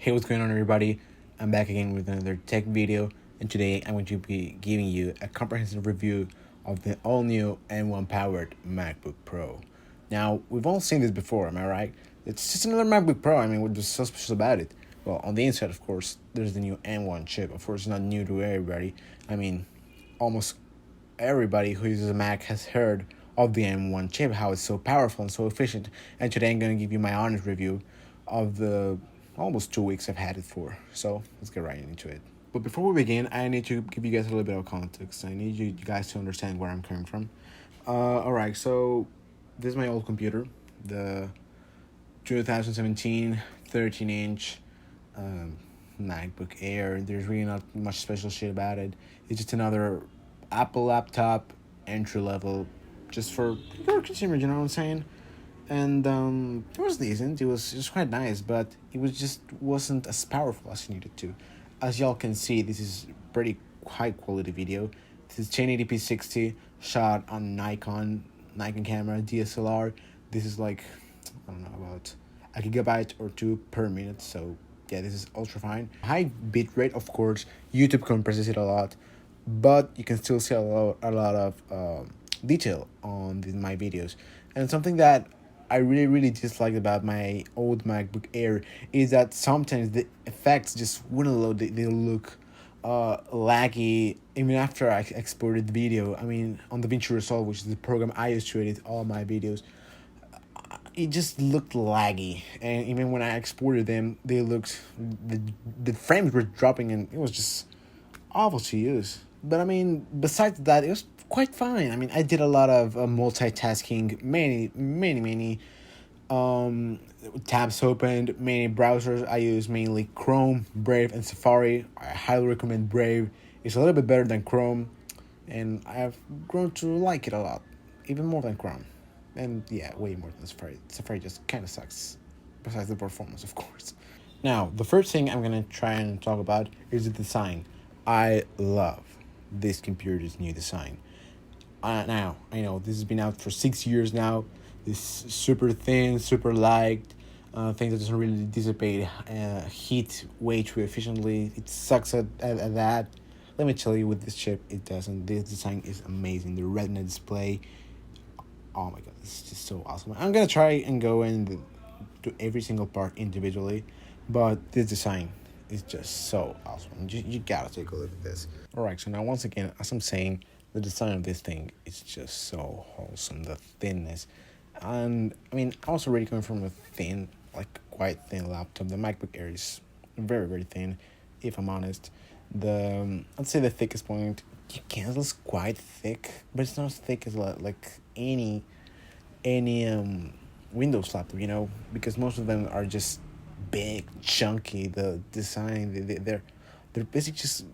Hey, what's going on, everybody? I'm back again with another tech video, and today I'm going to be giving you a comprehensive review of the all-new M1 powered MacBook Pro. Now, we've all seen this before, am I right? It's just another MacBook Pro. I mean, what's so special about it? Well, on the inside, of course, there's the new M1 chip. Of course, it's not new to everybody. I mean, almost everybody who uses a Mac has heard of the M1 chip, how it's so powerful and so efficient. And today I'm going to give you my honest review of the almost 2 weeks I've had it for. So let's get right into it. But before we begin, I need to give you guys a little bit of context. I need you guys to understand where I'm coming from. Alright, so this is my old computer, the 2017 13-inch MacBook Air. There's really not much special shit about it. It's just another Apple laptop, entry level, just for your consumer, you know what I'm saying? And it was decent. It was quite nice, but it wasn't as powerful as it needed to. As y'all can see, this is pretty high quality video. This is 1080p 60 shot on Nikon camera DSLR. This is like, I don't know, about a gigabyte or two per minute. So yeah, this is ultra fine. High bitrate, of course. YouTube compresses it a lot, but you can still see a lot of detail on my videos. And something that I really disliked about my old MacBook Air is that sometimes the effects just wouldn't load. They look laggy even after I exported the video. I mean, on DaVinci Resolve, which is the program I use to edit all my videos, it just looked laggy. And even when I exported them, the frames were dropping, and it was just awful to use. But I mean, besides that, it was quite fine. I mean, I did a lot of multitasking, many tabs opened, many browsers. I use mainly Chrome, Brave, and Safari. I highly recommend Brave. It's a little bit better than Chrome, and I have grown to like it a lot, even more than Chrome. And yeah, way more than Safari. Safari just kind of sucks, besides the performance, of course. Now, the first thing I'm going to try and talk about is the design. I love this computer's new design. Now, I know this has been out for 6 years now. This super thin, super light, thing that doesn't really dissipate heat way too efficiently. It sucks at that. Let me tell you, with this chip, it doesn't. This design is amazing. The Retina display, oh my god, this is just so awesome. I'm going to try and go and do every single part individually, but this design is just so awesome. You gotta take a look at this. Alright, so now once again, as I'm saying, the design of this thing is just so wholesome. The thinness, and I mean, I was already coming from a thin, like quite thin laptop. The MacBook Air is very thin, if I'm honest. I'd say the thickest point, you can, it's quite thick, but it's not as thick as like any Windows laptop, you know, because most of them are just big, chunky. The design, they're basically just,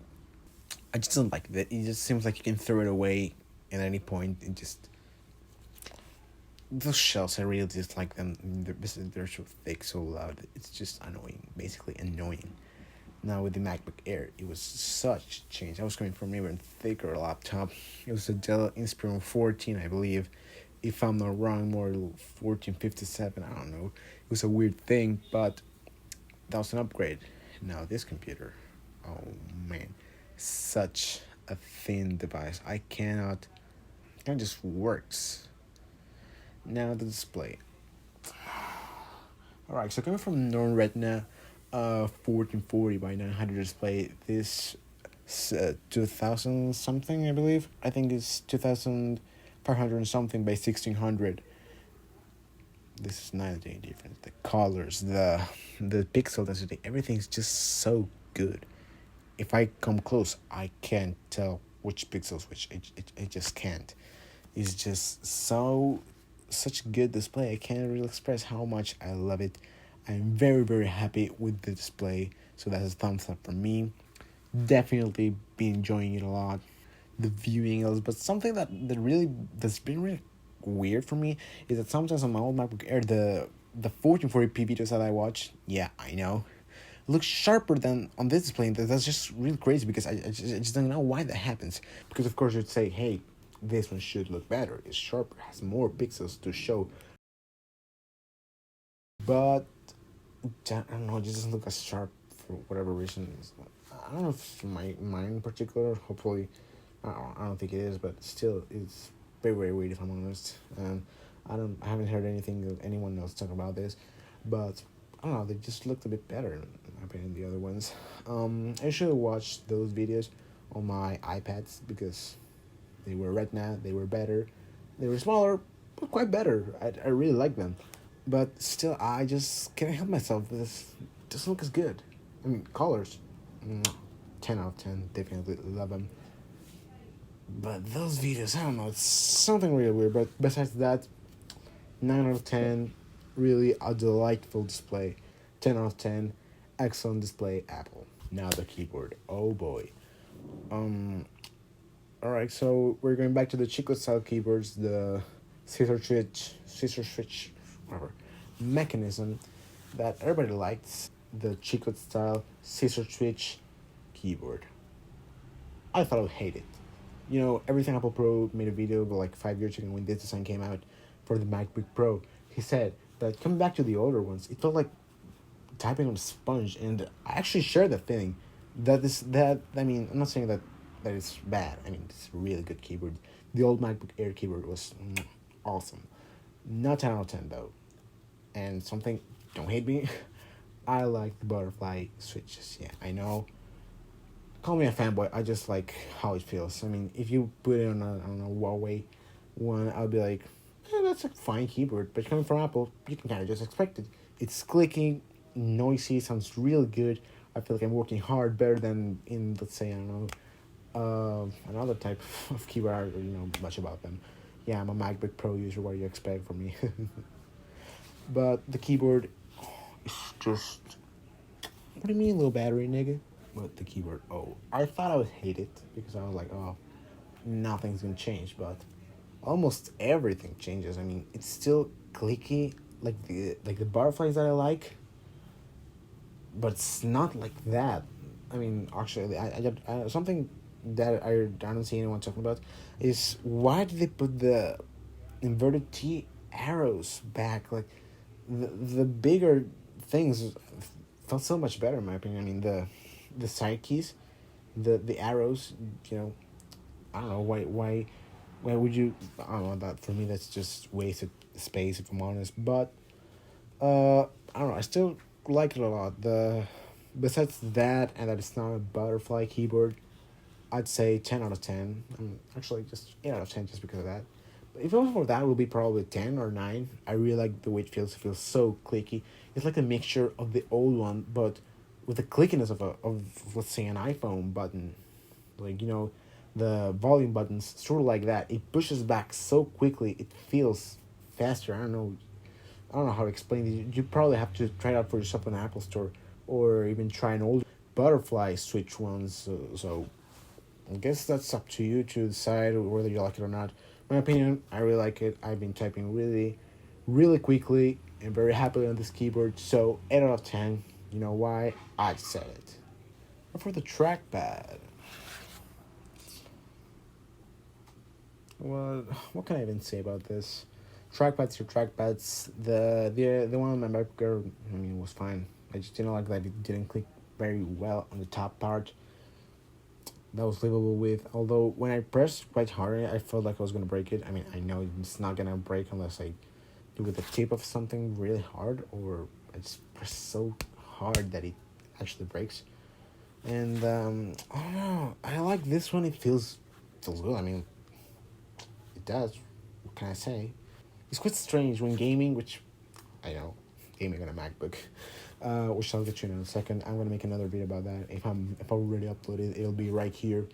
I just don't like that. It just seems like you can throw it away at any point. It just, those shells, I really dislike them. They're so thick, so loud. It's just annoying, basically annoying. Now with the MacBook Air, it was such a change. I was coming from an even thicker laptop. It was a Dell Inspiron 14, I believe. If I'm not wrong, more 1457, I don't know. It was a weird thing, but that was an upgrade. Now this computer, oh man, such a thin device. It just works. Now the display. Alright, so coming from non-Retina 1440 by 900 display, this 2000 something, I believe. I think it's 2500 and something by 1600. This is night and day difference. The colors, the pixel density, everything's just so good. If I come close, I can't tell which pixels which. It just can't. It's just such a good display. I can't really express how much I love it. I'm very happy with the display. So that's a thumbs up from me. Definitely be enjoying it a lot. The viewing angles, but something that's been really weird for me is that sometimes on my old MacBook Air, the 1440p videos that I watch, yeah, I know, looks sharper than on this display. That's just really crazy, because I just don't know why that happens. Because of course you'd say, hey, this one should look better, it's sharper, has more pixels to show. But I don't know, it just doesn't look as sharp for whatever reason. I don't know if it's mine in particular. Hopefully, I don't think it is, but still, it's very very weird if I'm honest. And I haven't heard anything of anyone else talking about this, but I don't know. They just looked a bit better in my opinion than the other ones. I should have watched those videos on my iPads because they were Retina. They were better. They were smaller, but quite better. I really like them, but still, I just can't help myself. This doesn't look as good. I mean, colors, mwah, 10 out of 10. Definitely love them. But those videos, I don't know. It's something really weird. But besides that, 9 out of 10. Really a delightful display. 10 out of 10. Excellent display. Apple. Now the keyboard. Oh boy. Um. All right. So we're going back to the chiclet style keyboards. The scissor switch, whatever, mechanism that everybody likes. The chiclet style scissor switch keyboard. I thought I would hate it. Everything Apple Pro made a video like 5 years ago when this design came out for the MacBook Pro. He said that coming back to the older ones, it felt like typing on a sponge, and I actually share that feeling. I mean, I'm not saying that it's bad. I mean, it's a really good keyboard. The old MacBook Air keyboard was awesome. Not 10 out of 10 though, and something, don't hate me. I like the butterfly switches. Yeah, I know. Call me a fanboy. I just like how it feels. I mean, if you put it on a, I don't know, Huawei one, I'll be like, that's a fine keyboard. But coming from Apple, you can kind of just expect it. It's clicking, noisy, sounds really good. I feel like I'm working hard, better than in, let's say, I don't know, another type of keyboard. I don't really know much about them. Yeah, I'm a MacBook Pro user. What do you expect from me? But the keyboard is just, what do you mean, low battery, nigga? But the keyboard, oh, I thought I would hate it because I was like, oh, nothing's gonna change. But almost everything changes. I mean, it's still clicky, like the butterflies that I like, but it's not like that. I mean, actually, something that I don't see anyone talking about is why did they put the inverted T arrows back? Like the bigger things felt so much better in my opinion. I mean, the side keys, the arrows. I don't know why would you? I don't know. That for me, that's just wasted space if I'm honest. But I don't know. I still like it a lot. Besides that, and that it's not a butterfly keyboard, I'd say 10 out of 10. Actually, just 8 out of 10 just because of that. But if it was for that, it would be probably 10 or 9. I really like the way it feels. It feels so clicky. It's like a mixture of the old one, but with the clickiness of let's say an iPhone button, like the volume buttons, sort of like that. It pushes back so quickly. It feels faster. I don't know. I don't know how to explain it. You probably have to try it out for yourself in the Apple Store, or even try an old butterfly switch ones. So I guess that's up to you to decide whether you like it or not. My opinion, I really like it. I've been typing really, really quickly and very happily on this keyboard. So 8 out of 10. You know why? I said it. And for the trackpad, well, what can I even say about this? Trackpads are trackpads. The one on my MacBook Air, I mean, was fine. I just didn't like that it didn't click very well on the top part. That was livable with. Although when I pressed quite hard, I felt like I was gonna break it. I mean, I know it's not gonna break unless I do with the tip of something really hard, or I just press so hard that it actually breaks. And I don't know. I like this one. It feels good. I mean, it does. What can I say? It's quite strange when gaming, which I know, gaming on a MacBook, which I'll get you in a second. I'm gonna make another video about that. If I already uploaded, it'll be right here.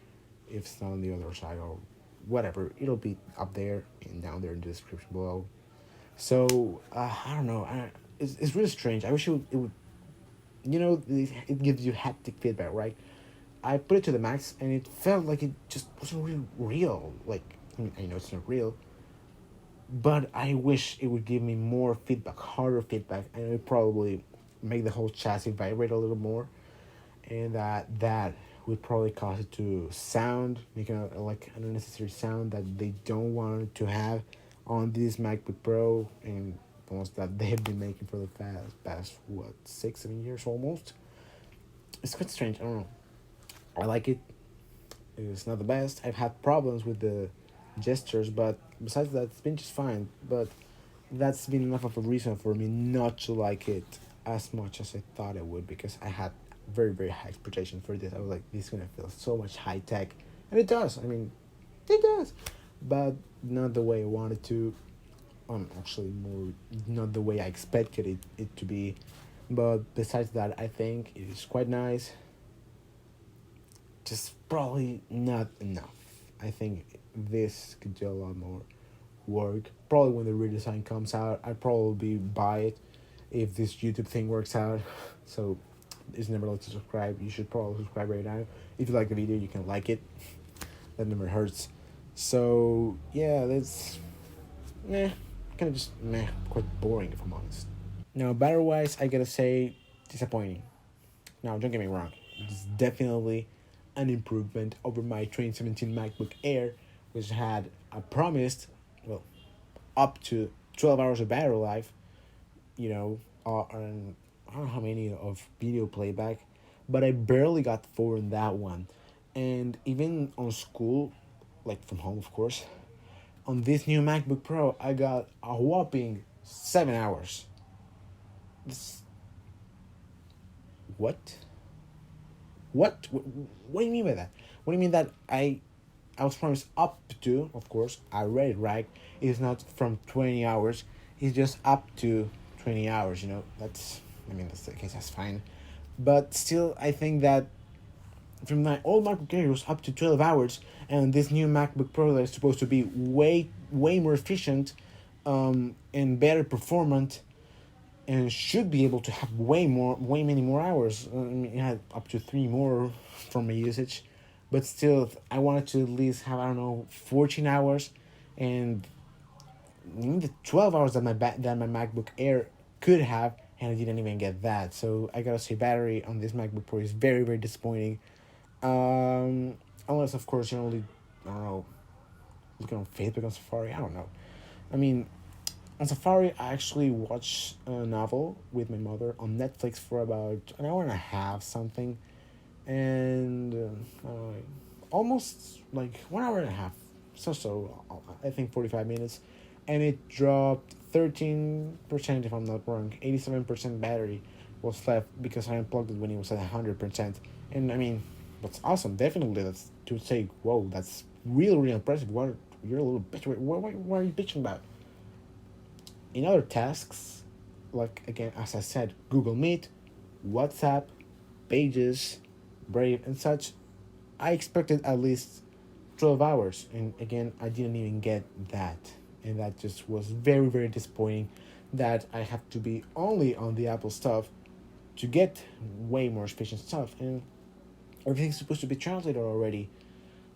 If it's not on the other side or whatever, it'll be up there and down there in the description below. So I don't know. It's really strange. I wish it would. It gives you haptic feedback, right? I put it to the max, and it felt like it just wasn't really real. Like, I know it's not real, but I wish it would give me more feedback, harder feedback, and it would probably make the whole chassis vibrate a little more, and that would probably cause it to sound, make like an unnecessary sound that they don't want to have on this MacBook Pro and the ones that they have been making for the past what 6-7 years almost. It's quite strange. I don't know. I like it. It's not the best. I've had problems with the gestures, but besides that, it's been just fine. But that's been enough of a reason for me not to like it as much as I thought it would, because I had very, very high expectations for this. I was like, this is gonna feel so much high tech, and it does. I mean, it does, but not the way I wanted to. Actually, more not the way I expected it to be. But besides that, I think it is quite nice. Just probably not enough. I think this could do a lot more work. Probably when the redesign comes out, I'd probably buy it if this YouTube thing works out. So it's never late to subscribe. You should probably subscribe right now. If you like the video, you can like it. That never hurts. So yeah, that's meh. Kind of just meh. Quite boring if I'm honest. Now, battery wise, I gotta say, disappointing. Now, don't get me wrong. It's definitely an improvement over my 2017 MacBook Air, which had a promised, well, up to 12 hours of battery life, and I don't know how many of video playback, but I barely got 4 in that one. And even on school, like from home, of course, on this new MacBook Pro, I got a whopping 7 hours. This, what? What do you mean by that? What do you mean that I was promised up to, of course, I read it right. It's not from 20 hours. It's just up to 20 hours, that's the case, that's fine. But still, I think that from my old MacBook Air, it was up to 12 hours. And this new MacBook Pro that is supposed to be way more efficient and better performant and should be able to have way many more hours. I mean, it had up to 3 more from my usage, but still, I wanted to at least have, I don't know, 14 hours, and even the 12 hours that that my MacBook Air could have, and I didn't even get that. So I gotta say, battery on this MacBook Pro is very, very disappointing. Um, Unless, of course, you're only, I don't know, looking on Facebook on Safari. I don't know. I mean, on Safari, I actually watched a novel with my mother on Netflix for about an hour and a half, something, and almost like 1 hour and a half. I think 45 minutes, and it dropped 13%, if I'm not wrong. 87% battery was left because I unplugged it when it was at 100%. And I mean, that's awesome. Definitely, that's to say, whoa, that's really, really impressive. What, you're a little bitch. What are you bitching about? In other tasks, like again, as I said, Google Meet, WhatsApp, Pages, Brave, and such, I expected at least 12 hours. And again, I didn't even get that. And that just was very, very disappointing that I have to be only on the Apple stuff to get way more efficient stuff. And everything's supposed to be translated already.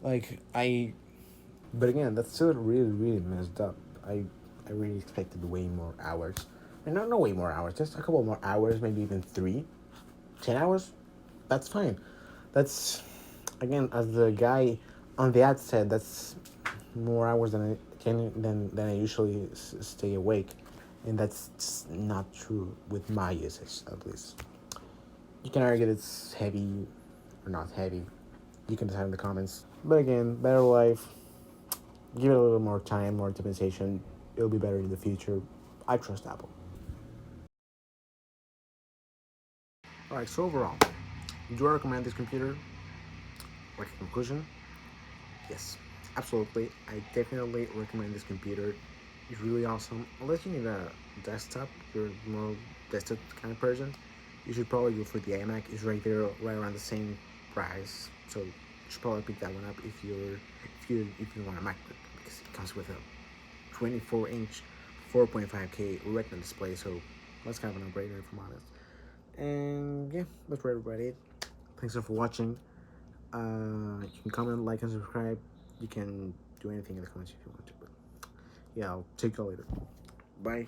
But again, that's still really, really messed up. I really expected way more hours. And not way more hours, just a couple more hours, maybe even 3. 10 hours? That's fine. That's, again, as the guy on the ad said, that's more hours than I usually stay awake. And that's just not true with my usage, at least. You can argue that it's heavy or not heavy. You can decide in the comments. But again, better life. Give it a little more time, more optimization. It'll be better in the future. I trust Apple. Alright, so overall, do I recommend this computer? Like a conclusion? Yes, absolutely. I definitely recommend this computer. It's really awesome. Unless you need a desktop, you're more desktop kind of person, you should probably go for the iMac. It's right there, right around the same price. So you should probably pick that one up if you want a MacBook, because it comes with a 24-inch 4.5K Retina display. So that's kind of an upgrade, if I'm honest. And yeah, that's for everybody. Thanks for watching. You can comment, like, and subscribe. You can do anything in the comments if you want to. But yeah, I'll take you later. Bye.